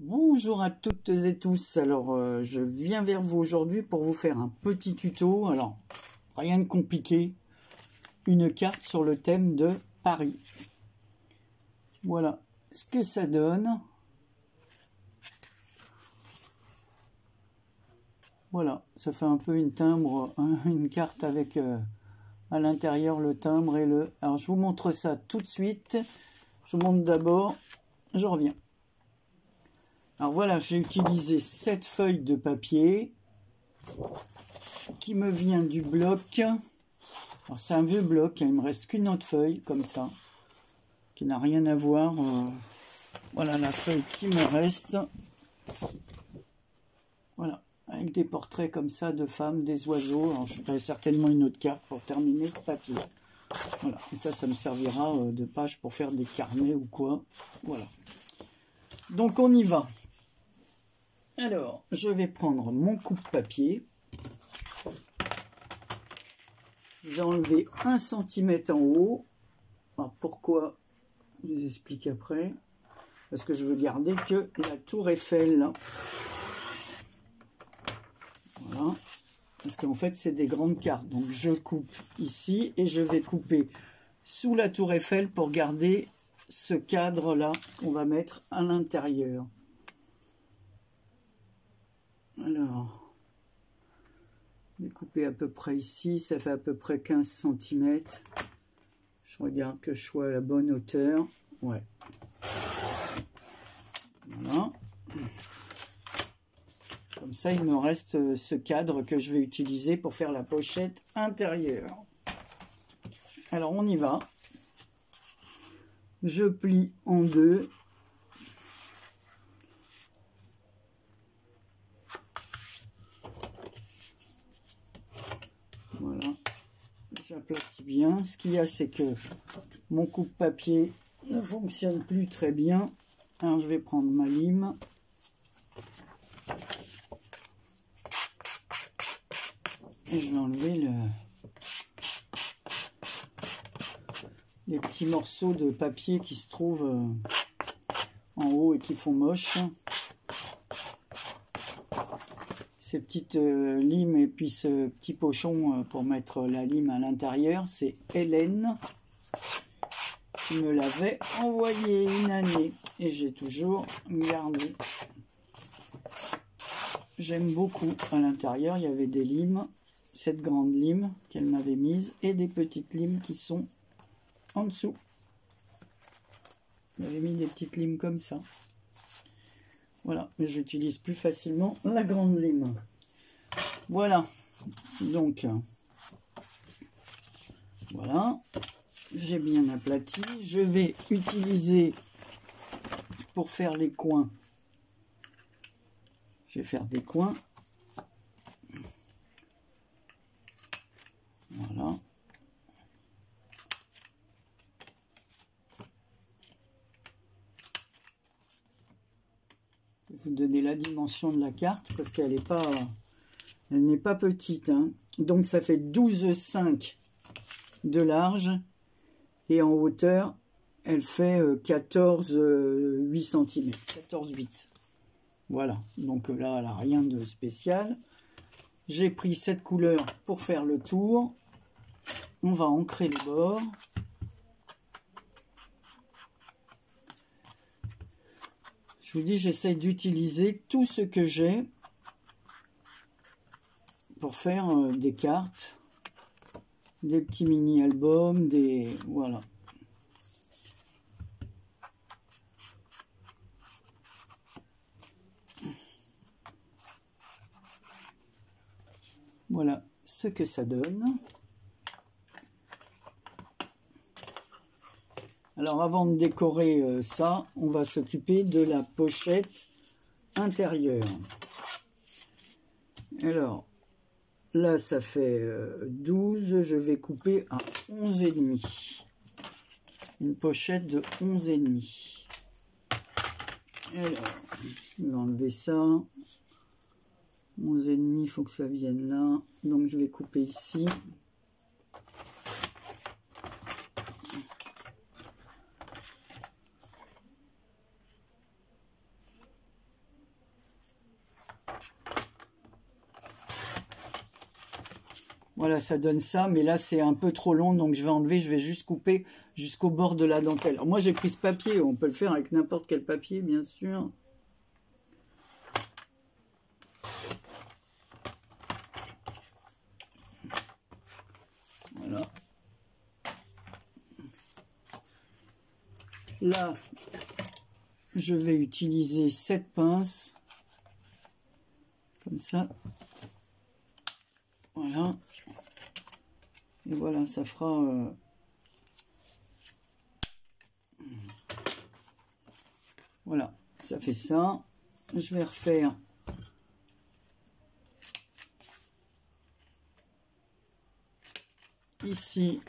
Bonjour à toutes et tous, alors je viens vers vous aujourd'hui pour vous faire un petit tuto, alors rien de compliqué, une carte sur le thème de Paris. Voilà ce que ça donne. Voilà, ça fait un peu une timbre, une carte avec à l'intérieur le timbre et le... Alors je vous montre ça tout de suite, je vous montre d'abord, je reviens. Alors voilà, j'ai utilisé cette feuille de papier qui me vient du bloc. Alors c'est un vieux bloc, il me reste qu'une autre feuille comme ça, qui n'a rien à voir. Voilà la feuille qui me reste. Voilà, avec des portraits comme ça de femmes, des oiseaux. Alors je ferai certainement une autre carte pour terminer le papier. Voilà, et ça me servira de page pour faire des carnets ou quoi. Voilà. Donc on y va. Alors, je vais prendre mon coupe-papier. Je vais enlever 1 cm en haut. Alors, pourquoi? Je vous explique après. Parce que je veux garder que la tour Eiffel. Voilà. Parce qu'en fait, c'est des grandes cartes. Donc, je coupe ici et je vais couper sous la tour Eiffel pour garder ce cadre-là qu'on va mettre à l'intérieur. Alors, découper à peu près ici, ça fait à peu près 15 cm. Je regarde que je sois à la bonne hauteur. Ouais. Voilà. Comme ça, il me reste ce cadre que je vais utiliser pour faire la pochette intérieure. Alors, on y va. Je plie en deux. Voilà. J'aplatis bien. Ce qu'il y a, c'est que mon coupe-papier ne fonctionne plus très bien. Alors, je vais prendre ma lime. Et je vais enlever les petits morceaux de papier qui se trouvent en haut et qui font moche. Ces petites limes et puis ce petit pochon pour mettre la lime à l'intérieur, c'est Hélène qui me l'avait envoyé une année et j'ai toujours gardé. J'aime beaucoup. À l'intérieur, il y avait des limes, cette grande lime qu'elle m'avait mise et des petites limes qui sont en dessous. J'avais mis des petites limes comme ça. Voilà, mais j'utilise plus facilement la grande lime. Voilà, donc, voilà, j'ai bien aplati. Je vais utiliser, pour faire les coins, je vais faire des coins. Voilà. Je vais vous donner la dimension de la carte parce qu'elle n'est pas, elle n'est pas petite, hein. Donc ça fait 12,5 de large et en hauteur elle fait 14,8 cm. 14,8. Voilà, donc là elle n'a rien de spécial. J'ai pris cette couleur pour faire le tour. On va ancrer les bords. Je vous dis, j'essaie d'utiliser tout ce que j'ai pour faire des cartes, des petits mini-albums, des... Voilà. Voilà ce que ça donne. Alors avant de décorer ça, on va s'occuper de la pochette intérieure. Alors là ça fait 12, je vais couper à 11,5. Une pochette de 11,5. Alors, je vais enlever ça. 11,5, il faut que ça vienne là. Donc je vais couper ici. Voilà, ça donne ça, mais là c'est un peu trop long, donc je vais enlever, je vais juste couper jusqu'au bord de la dentelle. Alors moi j'ai pris ce papier, on peut le faire avec n'importe quel papier, bien sûr. Voilà. Là, je vais utiliser cette pince, comme ça. Voilà. Et voilà, ça fera... Voilà, ça fait ça. Je vais refaire ici,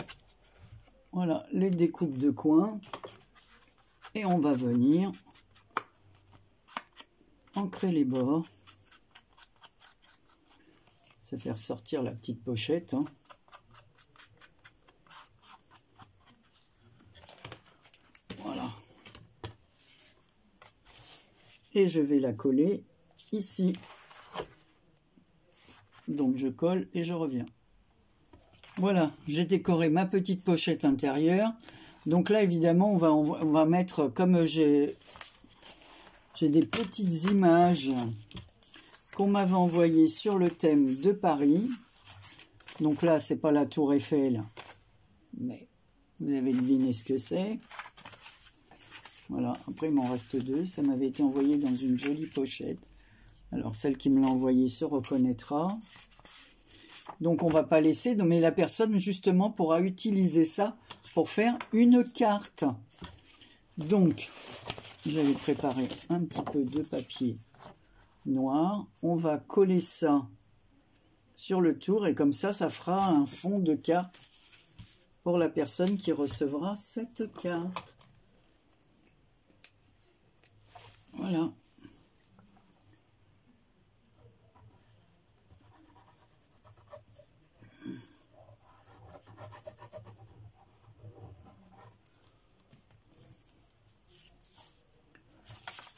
voilà, les découpes de coins. Et on va venir ancrer les bords. Ça fait ressortir la petite pochette. Hein. Voilà. Et je vais la coller ici. Donc je colle et je reviens. Voilà, j'ai décoré ma petite pochette intérieure. Donc là, évidemment, on va mettre, comme j'ai des petites images qu'on m'avait envoyées sur le thème de Paris. Donc là, c'est pas la Tour Eiffel, mais vous avez deviné ce que c'est. Voilà, après il m'en reste deux. Ça m'avait été envoyé dans une jolie pochette. Alors celle qui me l'a envoyé se reconnaîtra. Donc on va pas laisser, mais la personne justement pourra utiliser ça pour faire une carte. Donc j'avais préparé un petit peu de papier noir. On va coller ça sur le tour et comme ça, ça fera un fond de carte pour la personne qui recevra cette carte. Voilà.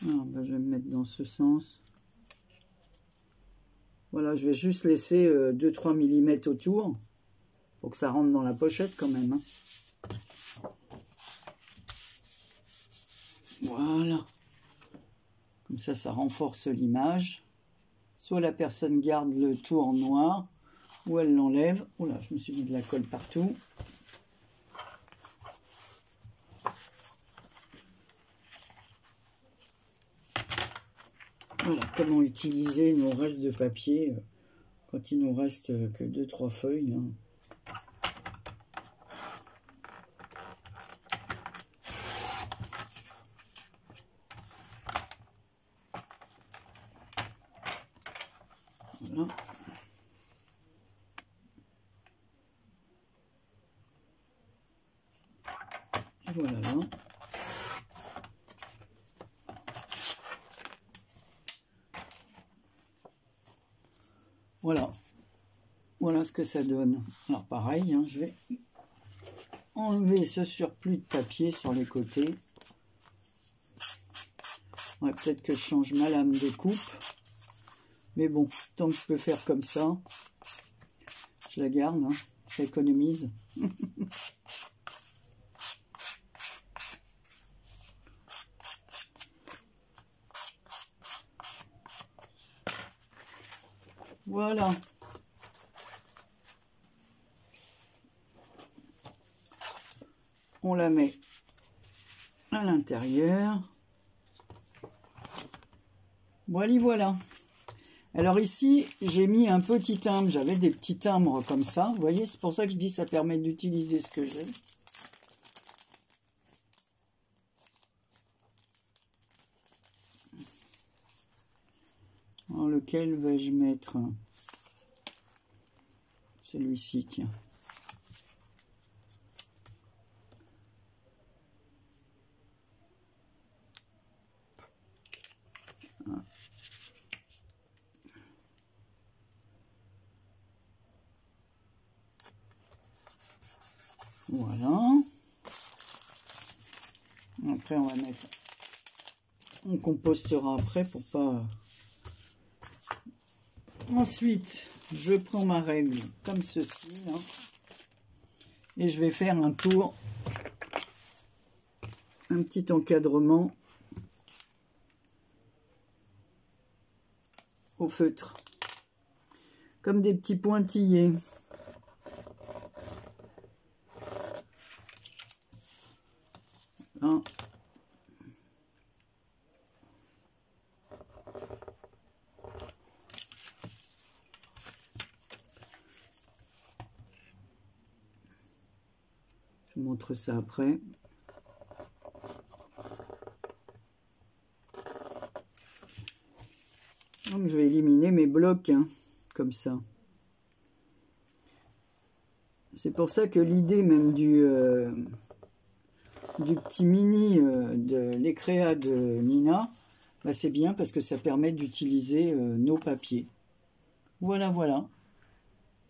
Alors, ben, je vais me mettre dans ce sens. Voilà, je vais juste laisser 2-3 mm autour pour que ça rentre dans la pochette quand même. Hein. Voilà. Comme ça renforce l'image. Soit la personne garde le tout en noir, ou elle l'enlève. Oh là, je me suis mis de la colle partout. Voilà, comment utiliser nos restes de papier quand il nous reste que 2-3 feuilles. Hein. Voilà. Et voilà là. Voilà. Voilà ce que ça donne. Alors pareil, hein, je vais enlever ce surplus de papier sur les côtés. Ouais, peut-être que je change ma lame de coupe. Mais bon, tant que je peux faire comme ça, je la garde, hein, ça économise. Voilà. On la met à l'intérieur. Voilà. Alors ici, j'ai mis un petit timbre. J'avais des petits timbres comme ça. Vous voyez, c'est pour ça que je dis que ça permet d'utiliser ce que j'ai. Alors, lequel vais-je mettre? Celui-ci, tiens. Voilà. Après, on va mettre... On compostera après pour pas... Ensuite, je prends ma règle comme ceci, là, et je vais faire un tour, un petit encadrement au feutre, comme des petits pointillés. Hein. Je vous montre ça après. Donc je vais éliminer mes blocs, hein, comme ça. C'est pour ça que l'idée même du petit mini de l'écréa de Nina, bah c'est bien parce que ça permet d'utiliser nos papiers. Voilà, voilà.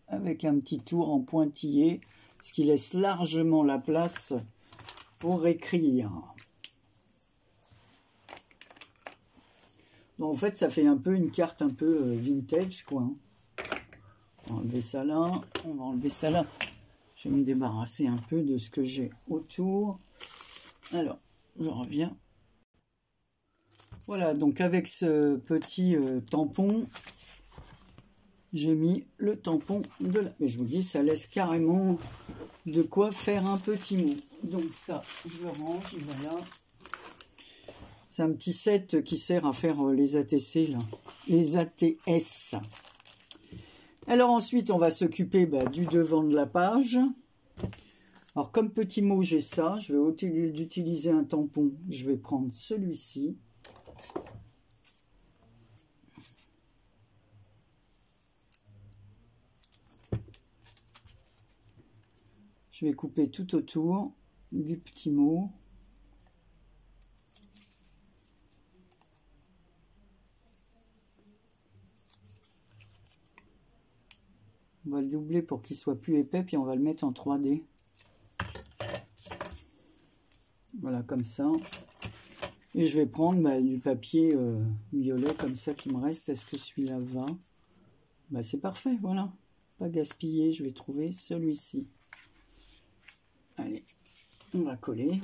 Avec un petit tour en pointillé, ce qui laisse largement la place pour écrire. Donc en fait, ça fait un peu une carte un peu vintage, quoi. On va enlever ça là, on va enlever ça là. Je vais me débarrasser un peu de ce que j'ai autour. Alors, je reviens. Voilà, donc avec ce petit tampon, j'ai mis le tampon de là. Mais je vous dis, ça laisse carrément de quoi faire un petit mot. Donc ça, je le range, voilà. C'est un petit set qui sert à faire les ATC, là. Les ATS. Alors ensuite, on va s'occuper du devant de la page. Alors comme petit mot, j'ai ça. Je vais utiliser un tampon. Je vais prendre celui-ci. Je vais couper tout autour du petit mot. On va le doubler pour qu'il soit plus épais, puis on va le mettre en 3D. Voilà, comme ça. Et je vais prendre du papier violet, comme ça, qui me reste. Est-ce que celui-là va? C'est parfait, voilà. Pas gaspiller, je vais trouver celui-ci. Allez, on va coller.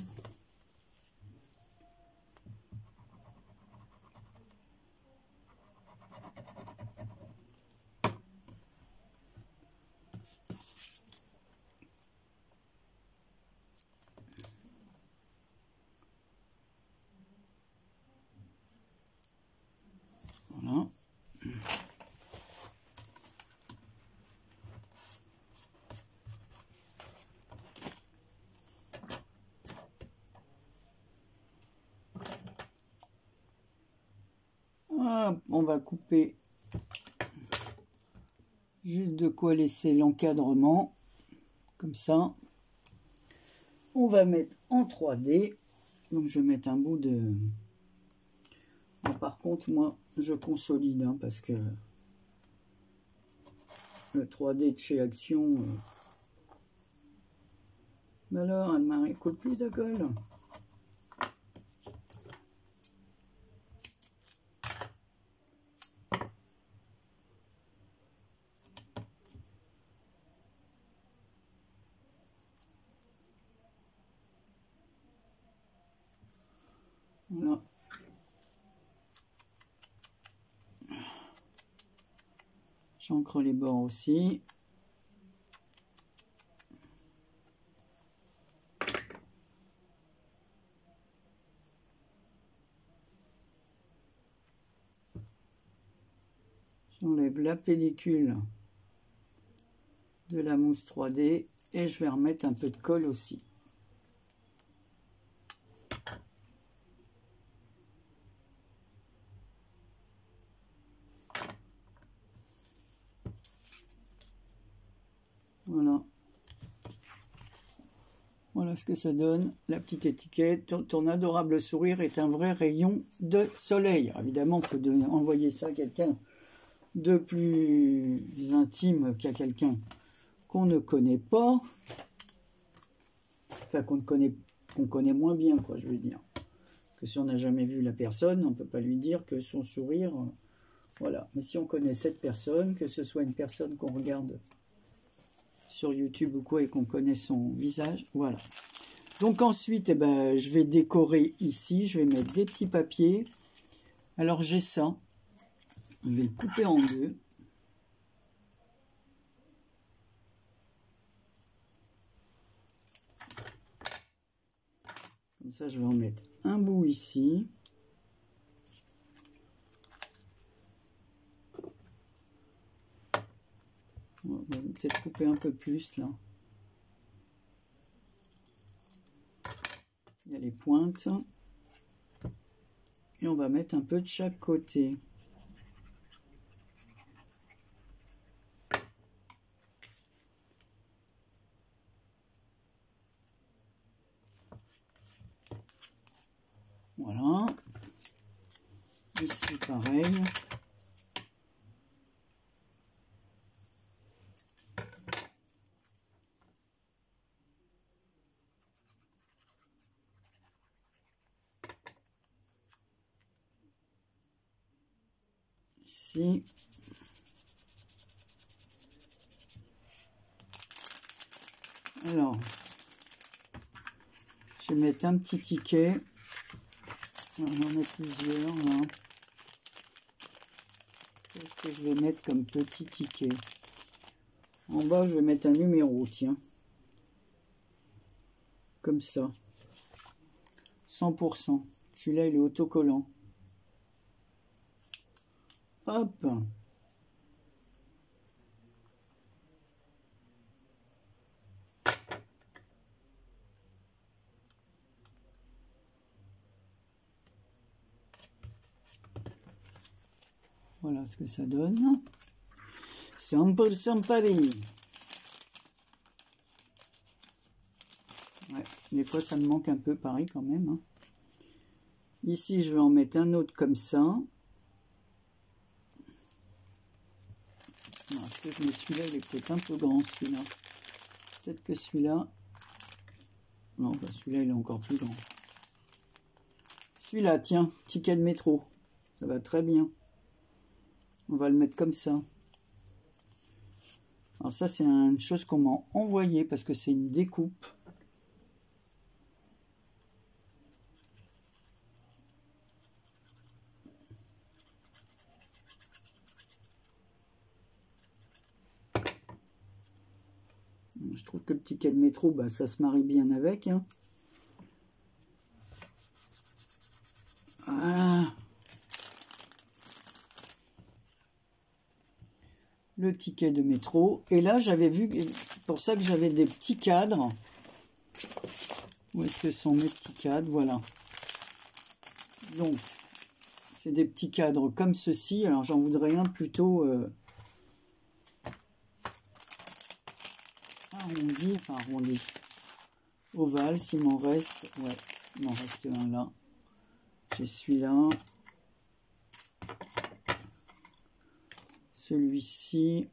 Voilà. On va couper juste de quoi laisser l'encadrement, comme ça. On va mettre en 3D. Donc je vais mettre un bout de... Bon, par contre, moi, je consolide, hein, parce que le 3D de chez Action... Mais alors, Anne-Marie, colle plus ta colle. Voilà. J'encre les bords aussi. J'enlève la pellicule de la mousse 3D et je vais remettre un peu de colle aussi. Voilà. Voilà ce que ça donne, la petite étiquette. Ton adorable sourire est un vrai rayon de soleil. Alors, évidemment, il faut envoyer ça à quelqu'un de plus intime qu'à quelqu'un qu'on ne connaît pas. Enfin, qu'on connaît moins bien, quoi, je veux dire. Parce que si on n'a jamais vu la personne, on ne peut pas lui dire que son sourire Voilà, mais si on connaît cette personne, que ce soit une personne qu'on regarde sur YouTube ou quoi et qu'on connaît son visage, voilà. Donc ensuite, eh ben, je vais décorer ici, je vais mettre des petits papiers. Alors j'ai ça, je vais le couper en deux. Comme ça, je vais en mettre un bout ici. On va peut-être couper un peu plus là. Il y a les pointes. Et on va mettre un peu de chaque côté. Voilà. Ici, pareil. Ici. Alors, je vais mettre un petit ticket. On en met plusieurs là. Qu'est-ce que je vais mettre comme petit ticket? En bas, je vais mettre un numéro, tiens. Comme ça. 100%. Celui-là, il est autocollant. Hop. Voilà ce que ça donne. 100% pareil. Ouais, des fois ça me manque un peu pareil quand même. Hein. Ici, je vais en mettre un autre comme ça. Est-ce que je mets celui-là? Il est peut-être un peu grand celui-là. Peut-être que celui-là... Non, bah, celui-là il est encore plus grand. Celui-là, tiens, ticket de métro. Ça va très bien. On va le mettre comme ça. Alors ça, c'est une chose qu'on m'a envoyée parce que c'est une découpe. Je trouve que le ticket de métro, bah, ça se marie bien avec. Hein. Voilà. Le ticket de métro. Et là, j'avais vu, pour ça que j'avais des petits cadres. Où est-ce que sont mes petits cadres? Voilà. Donc, c'est des petits cadres comme ceci. Alors, j'en voudrais un plutôt arrondi, enfin arrondi. Ovale, s'il m'en reste. Ouais, il m'en reste un là. J'ai celui-là. Celui-ci.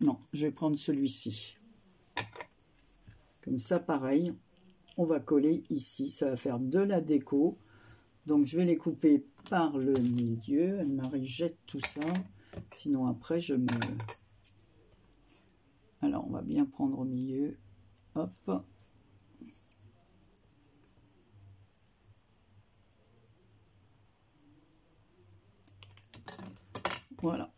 Non, je vais prendre celui-ci. Comme ça, pareil. On va coller ici. Ça va faire de la déco. Donc, je vais les couper par le milieu. Anne-Marie jette tout ça. Sinon, après, je me... Alors, on va bien prendre au milieu. Hop. Voilà.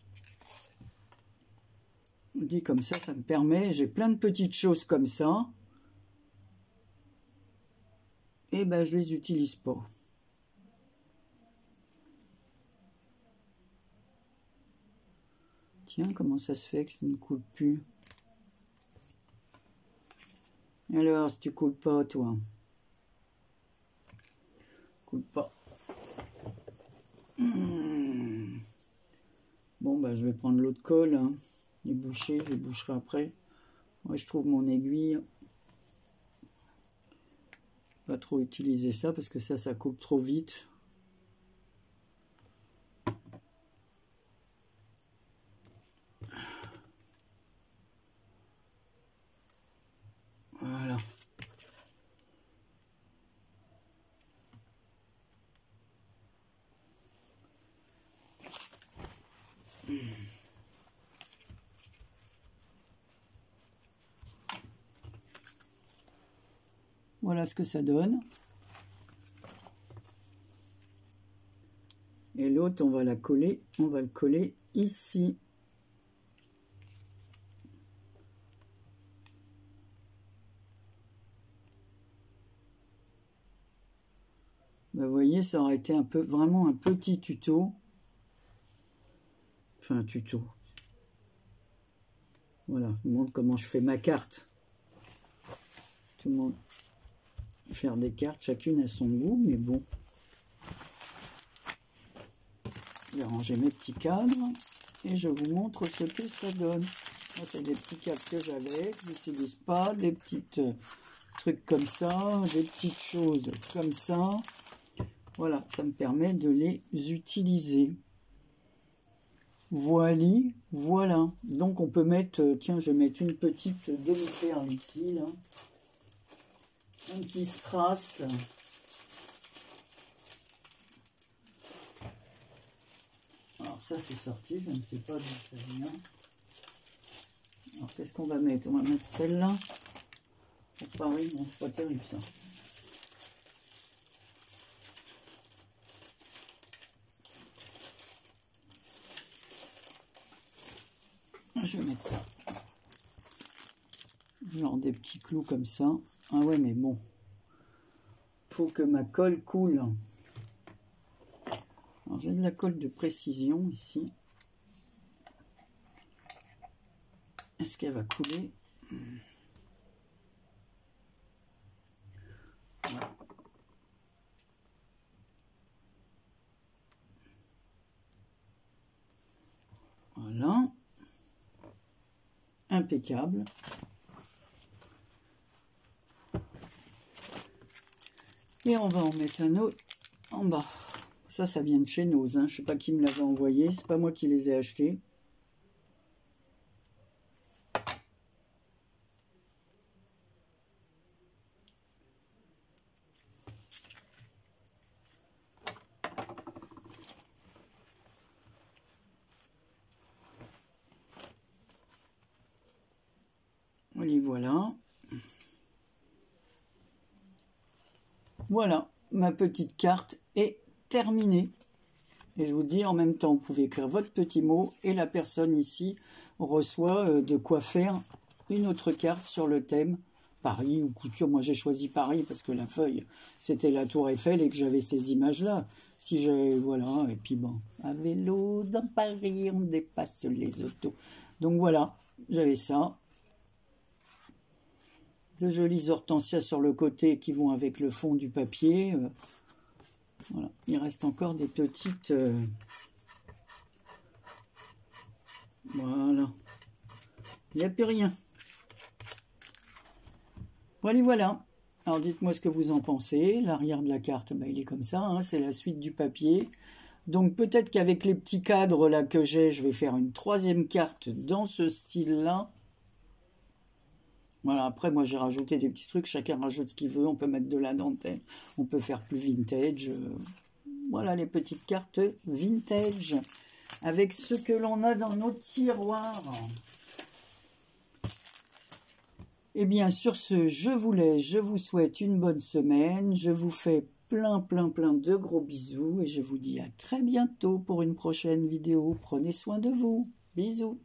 On dit comme ça, ça me permet... J'ai plein de petites choses comme ça. Et ben, je les utilise pas. Tiens, comment ça se fait que ça ne coule plus? Alors, si tu coules pas, toi. Coule pas. Bon, bah, je vais prendre l'autre colle. Hein. Les boucher, je les boucherai après. Moi, je trouve mon aiguille. Pas trop utiliser ça parce que ça coupe trop vite. Voilà. Voilà ce que ça donne. Et l'autre, on va la coller, on va le coller ici. Ben, vous voyez, ça aurait été un peu, vraiment un petit tuto. Enfin, un tuto. Voilà, je vous montre comment je fais ma carte. Tout le monde faire des cartes, chacune à son goût, mais bon. Je vais ranger mes petits cadres et je vous montre ce que ça donne. C'est des petits cadres que j'avais, que je n'utilise pas, des petites trucs comme ça, des petites choses comme ça. Voilà, ça me permet de les utiliser. Voilà. Donc on peut mettre, tiens, je vais mettre une petite demi-perle ici, là. Un petit strass. Alors ça c'est sorti, je ne sais pas d'où ça vient. Alors qu'est-ce qu'on va mettre? On va mettre celle-là. Pour Paris, bon, c'est pas terrible ça. Je vais mettre ça. Genre des petits clous comme ça. Ah ouais, mais bon. Faut que ma colle coule. Alors j'ai de la colle de précision ici. Est-ce qu'elle va couler? Voilà. Impeccable. Et on va en mettre un autre en bas. Ça vient de chez Nose. Hein. Je ne sais pas qui me l'avait envoyé. C'est pas moi qui les ai achetés. Voilà. Voilà, ma petite carte est terminée. Et je vous dis, en même temps, vous pouvez écrire votre petit mot et la personne ici reçoit de quoi faire une autre carte sur le thème Paris ou couture. Moi, j'ai choisi Paris parce que la feuille, c'était la Tour Eiffel et que j'avais ces images-là. Si j'ai, voilà, et puis bon, à vélo dans Paris, on dépasse les autos. Donc voilà, j'avais ça. De jolies hortensias sur le côté qui vont avec le fond du papier. Voilà. Il reste encore des petites... Voilà. Il n'y a plus rien. Voilà. Alors dites-moi ce que vous en pensez. L'arrière de la carte, il est comme ça. Hein, c'est la suite du papier. Donc peut-être qu'avec les petits cadres là que j'ai, je vais faire une troisième carte dans ce style-là. Voilà, après, moi, j'ai rajouté des petits trucs. Chacun rajoute ce qu'il veut. On peut mettre de la dentelle. On peut faire plus vintage. Voilà, les petites cartes vintage. Avec ce que l'on a dans nos tiroirs. Et bien, sur ce, je vous laisse. Je vous souhaite une bonne semaine. Je vous fais plein de gros bisous. Et je vous dis à très bientôt pour une prochaine vidéo. Prenez soin de vous. Bisous.